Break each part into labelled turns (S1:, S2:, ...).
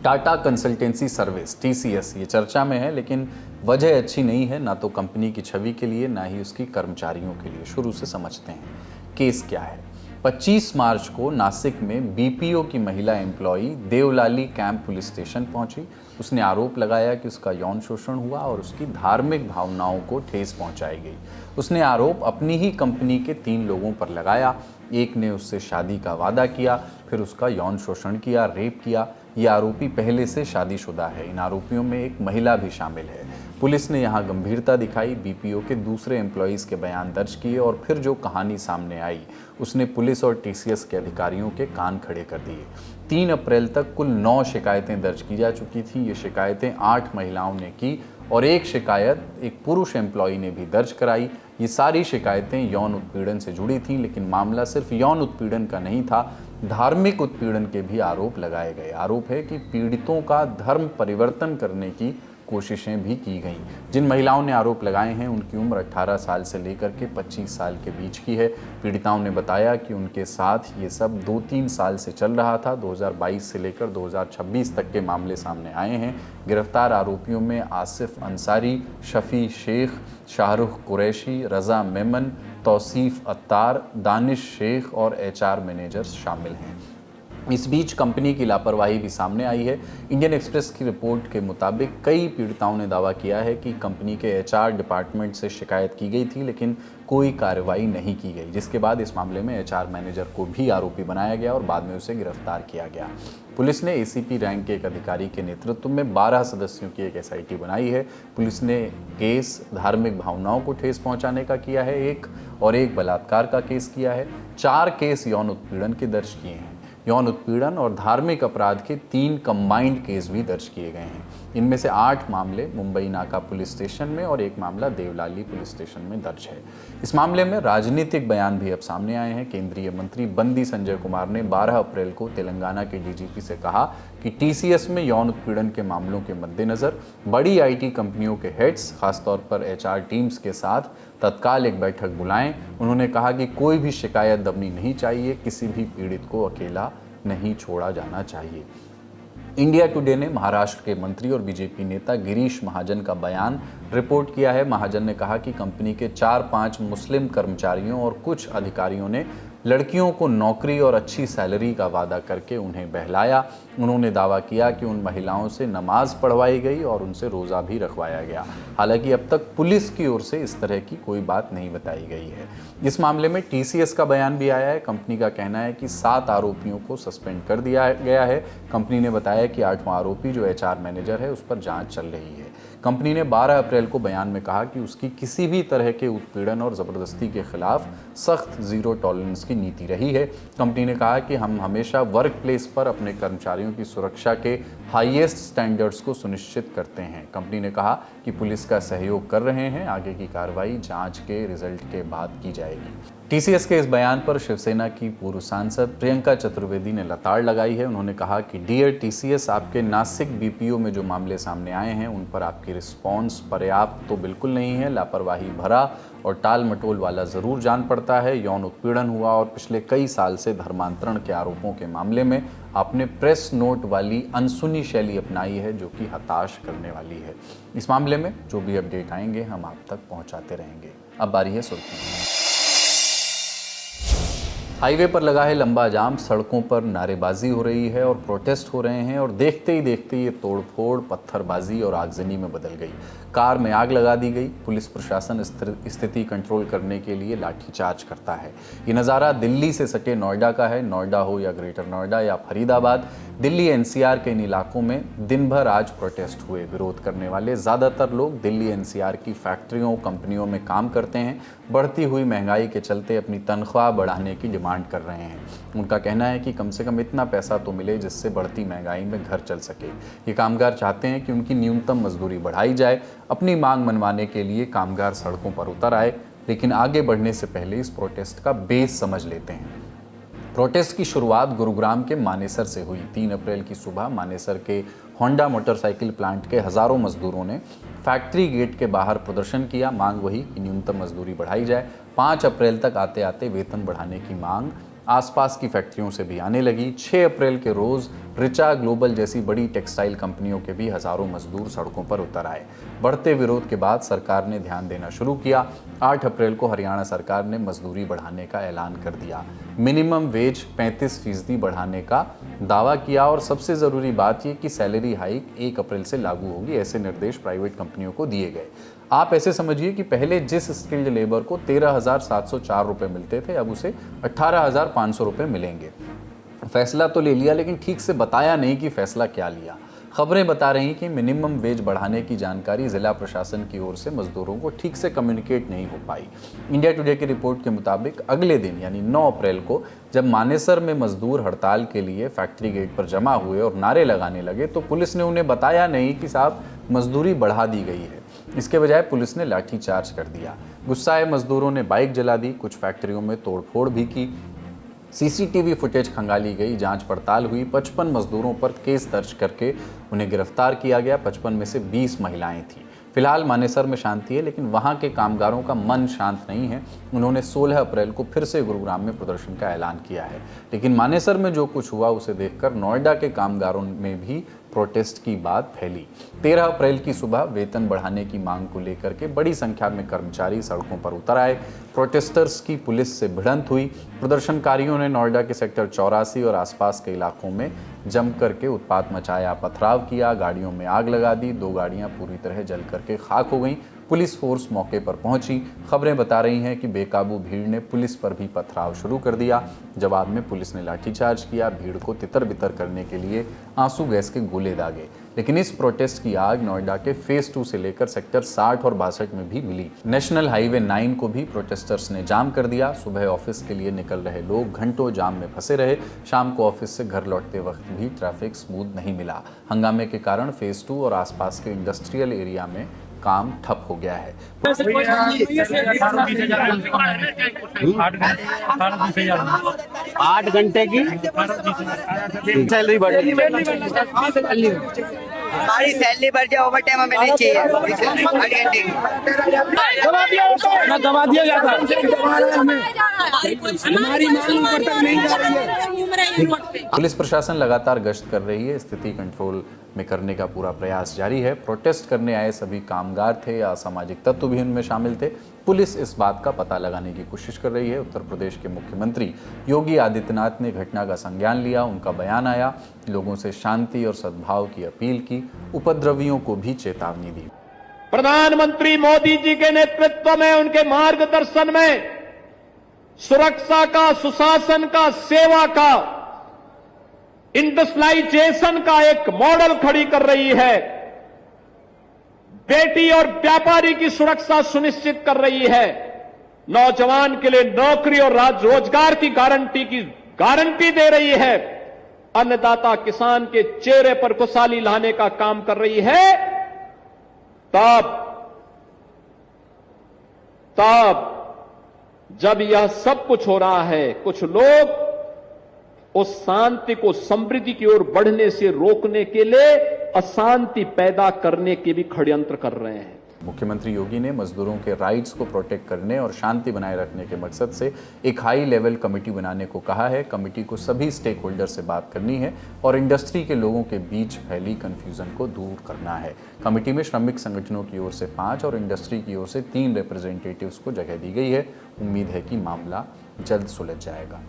S1: Tata consultancy service TCS ये चर्चा में है, लेकिन वजह अच्छी नहीं है, ना तो कंपनी की छवि के लिए ना ही उसकी कर्मचारियों के लिए। शुरू से समझते हैं केस क्या है। 25 मार्च को नासिक में बीपीओ की महिला employee Deolali camp police station पहुंची। उसने आरोप लगाया कि उसका यौन शोषण हुआ और उसकी धार्मिक भावनाओं को ठेस पहुंचाई गई। उसने आरोप अपनी ही कंपनी के 3 लोगों पर लगाया। एक ने उससे शादी का वादा किया, फिर उसका यौन शोषण किया, रेप किया। ये आरोपी पहले से शादीशुदा है। इन आरोपियों में एक महिला भी शामिल है। पुलिस ने यहाँ गंभीरता दिखाई, बीपीओ के दूसरे एम्प्लॉयज़ के बयान दर्ज किए और फिर जो कहानी सामने आई उसने पुलिस और टीसीएस के अधिकारियों के कान खड़े कर दिए। 3 अप्रैल तक कुल 9 शिकायतें दर्ज की जा चुकी थीं। ये शिकायतें 8 महिलाओं ने की और एक शिकायत एक पुरुष एम्प्लॉय ने भी दर्ज कराई। ये सारी शिकायतें यौन उत्पीड़न से जुड़ी थीं, लेकिन मामला सिर्फ यौन उत्पीड़न का नहीं था, धार्मिक उत्पीड़न के भी आरोप लगाए गए। आरोप है कि पीड़ितों का धर्म परिवर्तन करने की कोशिशें भी की गईं। जिन महिलाओं ने आरोप लगाए हैं उनकी उम्र 18 साल से लेकर के 25 साल के बीच की है। पीड़िताओं ने बताया कि उनके साथ ये सब 2-3 साल से चल रहा था। 2022 से लेकर 2026 तक के मामले सामने आए हैं। गिरफ्तार आरोपियों में आसिफ अंसारी, शफ़ी शेख, शाहरुख कुरैशी, रज़ा मेमन, तौसीफ़ अत्तार, दानिश शेख और एचआर मैनेजर शामिल हैं। इस बीच कंपनी की लापरवाही भी सामने आई है। इंडियन एक्सप्रेस की रिपोर्ट के मुताबिक कई पीड़िताओं ने दावा किया है कि कंपनी के एचआर डिपार्टमेंट से शिकायत की गई थी, लेकिन कोई कार्रवाई नहीं की गई, जिसके बाद इस मामले में एचआर मैनेजर को भी आरोपी बनाया गया और बाद में उसे गिरफ्तार किया गया। पुलिस ने एसीपी रैंक के एक अधिकारी के नेतृत्व में 12 सदस्यों की एक एसआईटी बनाई है। पुलिस ने केस धार्मिक भावनाओं को ठेस पहुंचाने का किया है एक, और एक बलात्कार का केस किया है। 4 केस यौन उत्पीड़न के दर्ज किए हैं। यौन उत्पीड़न और धार्मिक अपराध के 3 कंबाइंड केस भी दर्ज किए गए हैं। इनमें से 8 मामले मुंबई नाका पुलिस स्टेशन में और एक मामला देवलाली पुलिस स्टेशन में दर्ज है। इस मामले में राजनीतिक बयान भी अब सामने आए हैं। केंद्रीय मंत्री बंदी संजय कुमार ने 12 अप्रैल को तेलंगाना के डीजीपी से कहा कि टीसीएस में यौन उत्पीड़न के मामलों के मद्देनजर बड़ी आईटी कंपनियों के हेड्स, खासतौर पर एचआर टीम्स के साथ तत्काल एक बैठक बुलाएं। उन्होंने कहा कि कोई भी शिकायत दबनी नहीं चाहिए, किसी भी पीड़ित को अकेला नहीं छोड़ा जाना चाहिए। इंडिया टुडे ने महाराष्ट्र के मंत्री और बीजेपी नेता गिरीश महाजन का बयान रिपोर्ट किया है। महाजन ने कहा कि कंपनी के 4-5 मुस्लिम कर्मचारियों और कुछ अधिकारियों ने लड़कियों को नौकरी और अच्छी सैलरी का वादा करके उन्हें बहलाया। उन्होंने दावा किया कि उन महिलाओं से नमाज पढ़वाई गई और उनसे रोज़ा भी रखवाया गया। हालांकि अब तक पुलिस की ओर से इस तरह की कोई बात नहीं बताई गई है। इस मामले में टीसीएस का बयान भी आया है। कंपनी का कहना है कि 7 आरोपियों को सस्पेंड कर दिया गया है। कंपनी ने बताया कि 8वां आरोपी जो एचआर मैनेजर है उस पर जाँच चल रही है। कंपनी ने 12 अप्रैल को बयान में कहा कि उसकी किसी भी तरह के उत्पीड़न और ज़बरदस्ती के खिलाफ सख्त ज़ीरो टॉलरेंस की नीति रही है। कंपनी ने कहा कि हम हमेशा वर्क प्लेस पर अपने कर्मचारियों की सुरक्षा के हाईएस्ट स्टैंडर्ड्स को सुनिश्चित करते हैं। कंपनी ने कहा कि पुलिस का सहयोग कर रहे हैं। आगे की कार्रवाई जांच के रिजल्ट के बाद की जाएगी। टीसीएस के इस बयान पर शिवसेना की पूर्व सांसद प्रियंका चतुर्वेदी ने लताड़ लगाई है। उन्होंने कहा कि डियर टीसीएस, आपके नासिक बीपीओ में जो मामले सामने आए हैं उन पर आपकी रिस्पॉन्स पर्याप्त तो बिल्कुल नहीं है। लापरवाही भरा और टाल मटोल वाला ज़रूर जान पड़ता है। यौन उत्पीड़न हुआ और पिछले कई साल से धर्मांतरण के आरोपों के मामले में आपने प्रेस नोट वाली अनसुनी शैली अपनाई है, जो कि हताश करने वाली है। इस मामले में जो भी अपडेट आएंगे हम आप तक पहुंचाते रहेंगे। अब बारी है सुर्खियों। हाईवे पर लगा है लंबा जाम, सड़कों पर नारेबाजी हो रही है और प्रोटेस्ट हो रहे हैं और देखते ही देखते ये तोड़फोड़, पत्थरबाजी और आगजनी में बदल गई। कार में आग लगा दी गई। पुलिस प्रशासन स्थिति कंट्रोल करने के लिए लाठीचार्ज करता है। ये नज़ारा दिल्ली से सटे नोएडा का है। नोएडा हो या ग्रेटर नोएडा या फरीदाबाद, दिल्ली एनसीआर के इन इलाकों में दिन भर आज प्रोटेस्ट हुए। विरोध करने वाले ज़्यादातर लोग दिल्ली एनसीआर की फैक्ट्रियों, कंपनियों में काम करते हैं। बढ़ती हुई महंगाई के चलते अपनी तनख्वाह बढ़ाने की डिमांड कर रहे हैं। उनका कहना है कि कम से कम इतना पैसा तो मिले जिससे बढ़ती महंगाई में घर चल सके। ये कामगार चाहते हैं कि उनकी न्यूनतम मजदूरी बढ़ाई जाए। अपनी मांग मनवाने के लिए कामगार सड़कों पर उतर आए, लेकिन आगे बढ़ने से पहले इस प्रोटेस्ट का बेस समझ लेते हैं। प्रोटेस्ट की शुरुआत गुरुग्राम के मानेसर से हुई। 3 अप्रैल की सुबह मानेसर के होंडा मोटरसाइकिल प्लांट के हज़ारों मजदूरों ने फैक्ट्री गेट के बाहर प्रदर्शन किया। मांग वही कि न्यूनतम मजदूरी बढ़ाई जाए। 5 अप्रैल तक आते आते वेतन बढ़ाने की मांग आसपास की फैक्ट्रियों से भी आने लगी। 6 अप्रैल के रोज़ रिचा ग्लोबल जैसी बड़ी टेक्सटाइल कंपनियों के भी हजारों मजदूर सड़कों पर उतर आए। बढ़ते विरोध के बाद सरकार ने ध्यान देना शुरू किया। 8 अप्रैल को हरियाणा सरकार ने मजदूरी बढ़ाने का ऐलान कर दिया। मिनिमम वेज 35% बढ़ाने का दावा किया और सबसे ज़रूरी बात यह कि सैलरी हाइक 1 अप्रैल से लागू होगी, ऐसे निर्देश प्राइवेट कंपनियों को दिए गए। आप ऐसे समझिए कि पहले जिस स्किल्ड लेबर को 13,704 रुपये मिलते थे, अब उसे 18,500 रुपये मिलेंगे। फैसला तो ले लिया, लेकिन ठीक से बताया नहीं कि फैसला क्या लिया। खबरें बता रही कि मिनिमम वेज बढ़ाने की जानकारी जिला प्रशासन की ओर से मजदूरों को ठीक से कम्युनिकेट नहीं हो पाई। इंडिया टुडे की रिपोर्ट के मुताबिक अगले दिन यानी 9 अप्रैल को जब मानेसर में मजदूर हड़ताल के लिए फैक्ट्री गेट पर जमा हुए और नारे लगाने लगे, तो पुलिस ने उन्हें बताया नहीं कि साहब मजदूरी बढ़ा दी गई है। इसके बजाय पुलिस ने लाठीचार्ज कर दिया। गुस्साए मजदूरों ने बाइक जला दी, कुछ फैक्ट्रियों में तोड़फोड़ भी की। सीसीटीवी फुटेज खंगाली गई, जांच पड़ताल हुई। 55 मजदूरों पर केस दर्ज करके उन्हें गिरफ्तार किया गया। 55 में से 20 महिलाएं थीं। फिलहाल मानेसर में शांति है, लेकिन वहां के कामगारों का मन शांत नहीं है। उन्होंने 16 अप्रैल को फिर से गुरुग्राम में प्रदर्शन का ऐलान किया है। लेकिन मानेसर में जो कुछ हुआ उसे देखकर नोएडा के कामगारों में भी प्रोटेस्ट की बात फैली। 13 अप्रैल की सुबह वेतन बढ़ाने की मांग को लेकर के बड़ी संख्या में कर्मचारी सड़कों पर उतर आए। प्रोटेस्टर्स की पुलिस से भिड़ंत हुई। प्रदर्शनकारियों ने नोएडा के सेक्टर 84 और आसपास के इलाकों में जम करके उत्पात मचाया, पथराव किया, गाड़ियों में आग लगा दी। 2 गाड़ियां पूरी तरह जल करके खाक हो गईं। पुलिस फोर्स मौके पर पहुंची। खबरें बता रही हैं कि बेकाबू भीड़ ने पुलिस पर भी पथराव शुरू कर दिया। जवाब में पुलिस ने लाठीचार्ज किया। भीड़ को तितर बितर करने के लिए आंसू गैस के गोले दागे। लेकिन इस प्रोटेस्ट की आग नोएडा के फेज 2 से लेकर सेक्टर 60 और 62 में भी मिली। नेशनल हाईवे 9 को भी प्रोटेस्टर्स ने जाम कर दिया। सुबह ऑफिस के लिए निकल रहे लोग घंटों जाम में फंसे रहे। शाम को ऑफिस से घर लौटते वक्त भी ट्रैफिक स्मूथ नहीं मिला। हंगामे के कारण फेज 2 और आसपास के इंडस्ट्रियल एरिया में काम ठप हो गया है।
S2: 8 घंटे की सैलरी बढ़ रही है।
S3: हमारी सैलरी बढ़ जाए, ओवर टाइम हमें नहीं चाहिए। 8 घंटे
S2: दबा दिया जाता है।
S3: हमारी मांग ऊपर तक नहीं जा रही है।
S1: पुलिस प्रशासन लगातार गश्त कर रही है। स्थिति कंट्रोल में करने का पूरा प्रयास जारी है। प्रोटेस्ट करने आए सभी कामगार थे या असामाजिक तत्व भी उनमें शामिल थे। पुलिस इस बात का पता लगाने की कोशिश कर रही है। उत्तर प्रदेश के मुख्यमंत्री योगी आदित्यनाथ ने घटना का संज्ञान लिया। उनका बयान आया, लोगों से शांति और सद्भाव की अपील की, उपद्रवियों को भी चेतावनी दी।
S4: प्रधानमंत्री मोदी जी के नेतृत्व में, उनके मार्गदर्शन में सुरक्षा का, सुशासन का, सेवा का, इंडस्ट्रियलाइजेशन का एक मॉडल खड़ी कर रही है। बेटी और व्यापारी की सुरक्षा सुनिश्चित कर रही है। नौजवान के लिए नौकरी और रोजगार की गारंटी दे रही है। अन्नदाता किसान के चेहरे पर खुशहाली लाने का काम कर रही है। तब जब यह सब कुछ हो रहा है, कुछ लोग उस शांति को समृद्धि की ओर बढ़ने से रोकने के लिए अशांति पैदा करने के भी षड्यंत्र कर रहे हैं।
S1: मुख्यमंत्री योगी ने मजदूरों के राइट्स को प्रोटेक्ट करने और शांति बनाए रखने के मकसद से एक हाई लेवल कमेटी बनाने को कहा है। कमेटी को सभी स्टेक होल्डर से बात करनी है और इंडस्ट्री के लोगों के बीच फैली कंफ्यूजन को दूर करना है। कमेटी में श्रमिक संगठनों की ओर से 5 और इंडस्ट्री की ओर से 3 रिप्रेजेंटेटिव्स को जगह दी गई है। उम्मीद है कि मामला जल्द सुलझ जाएगा।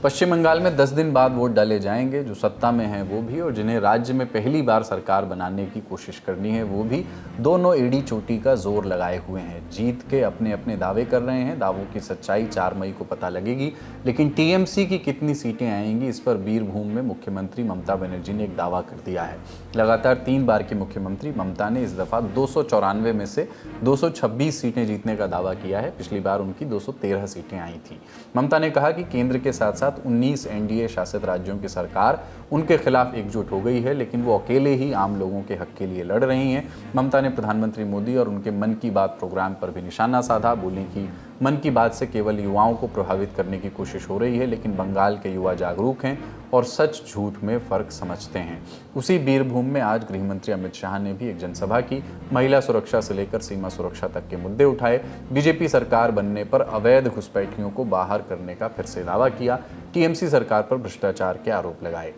S1: पश्चिम बंगाल में 10 दिन बाद वोट डाले जाएंगे। जो सत्ता में हैं वो भी और जिन्हें राज्य में पहली बार सरकार बनाने की कोशिश करनी है वो भी दोनों एड़ी चोटी का जोर लगाए हुए हैं। जीत के अपने अपने दावे कर रहे हैं। दावों की सच्चाई 4 मई को पता लगेगी। लेकिन टीएमसी की कितनी सीटें आएंगी, इस पर बीरभूम में मुख्यमंत्री ममता बनर्जी ने एक दावा कर दिया है। लगातार 3 बार की मुख्यमंत्री ममता ने इस दफा 294 में से 226 सीटें जीतने का दावा किया है। पिछली बार उनकी 213 सीटें आई थी। ममता ने कहा कि केंद्र के साथ साथ 19 एनडीए शासित राज्यों की सरकार उनके खिलाफ एकजुट हो गई है, लेकिन वो अकेले ही आम लोगों के हक के लिए लड़ रही हैं। ममता ने प्रधानमंत्री मोदी और उनके मन की बात प्रोग्राम पर भी निशाना साधा। बोली कि मन की बात से केवल युवाओं को प्रभावित करने की कोशिश हो रही है, लेकिन बंगाल के युवा जागरूक हैं और सच झूठ में फ़र्क समझते हैं। उसी बीरभूम में आज गृह मंत्री अमित शाह ने भी एक जनसभा की। महिला सुरक्षा से लेकर सीमा सुरक्षा तक के मुद्दे उठाए। बीजेपी सरकार बनने पर अवैध घुसपैठियों को बाहर करने का फिर से दावा किया। टीएमसी सरकार पर भ्रष्टाचार के आरोप लगाए।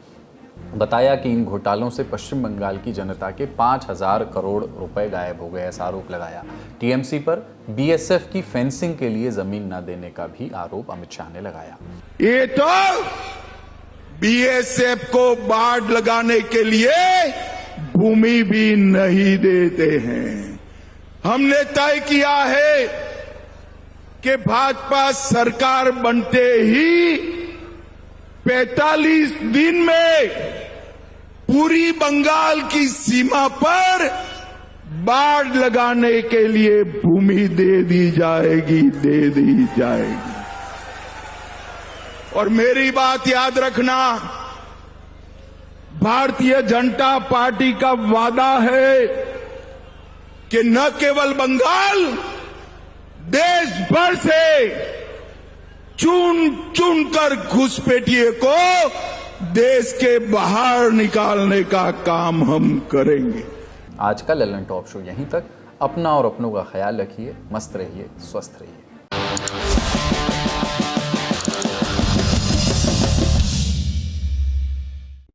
S1: बताया कि इन घोटालों से पश्चिम बंगाल की जनता के 5,000 करोड़ रुपए गायब हो गए, ऐसा आरोप लगाया। टीएमसी पर बीएसएफ की फेंसिंग के लिए जमीन न देने का भी आरोप अमित शाह ने लगाया।
S5: ये तो बीएसएफ को बाढ़ लगाने के लिए भूमि भी नहीं देते हैं। हमने तय किया है कि भाजपा सरकार बनते ही 45 दिन में पूरी बंगाल की सीमा पर बाढ़ लगाने के लिए भूमि दे दी जाएगी। और मेरी बात याद रखना, भारतीय जनता पार्टी का वादा है कि न केवल बंगाल, देश भर से चुन कर घुसपैठिए को देश के बाहर निकालने का काम हम करेंगे।
S1: आज का ललन टॉप शो यहीं तक। अपना और अपनों का ख्याल रखिए, मस्त रहिए, स्वस्थ रहिए।